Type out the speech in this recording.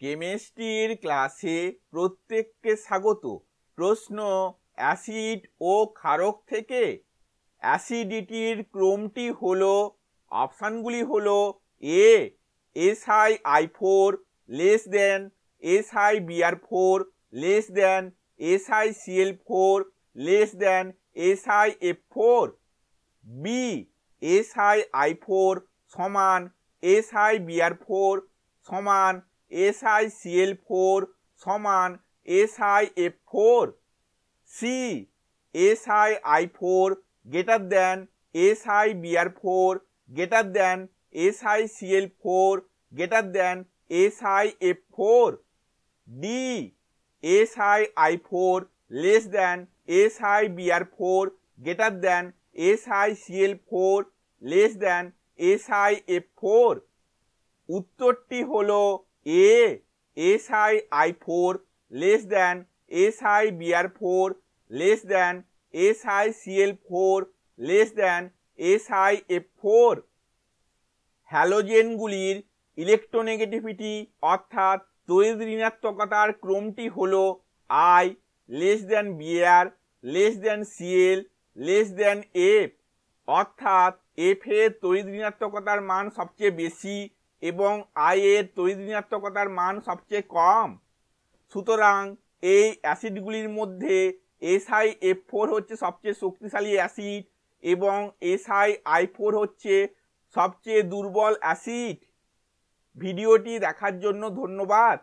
কেমিস্ট্রির ক্লাসে প্রত্যেককে স্বাগত। প্রশ্ন, অ্যাসিড ও ক্ষারক থেকে অ্যাসিডিটির ক্রমটি হলো, অপশানগুলি হলো A SiI4 less than SiBr4 less than SiCl4 less than SiF4, B SiI4 সমান SiBr4 সমান SiCl4 সমান SiF4, C SiI4 greater than SiBr4 greater than SiCl4 greater than SiF4, D SiI4 less than SiBr4 greater than SiCl4 less than SiF4। উত্তরটি হলো A SiI4 less than SiBr4 less than SiCl4 less than SiF4। হ্যালোজেনগুলির electronegativity অর্থাৎ তড়িৎ ঋণাত্মকতার ক্রমটি হলো I less than Br less than Cl less than F, অর্থাৎ F এর তড়িৎ ঋণাত্মকতার মান সবচেয়ে বেশি এবং I এর তড়িৎ ঋণাত্মকতার মান সবচেয়ে কম। সুতরাং এই অ্যাসিডগুলির মধ্যে SiF4 হচ্ছে সবচেয়ে শক্তিশালী অ্যাসিড এবং SiI4 হচ্ছে সবচেয়ে দুর্বল অ্যাসিড। ভিডিওটি দেখার জন্য ধন্যবাদ।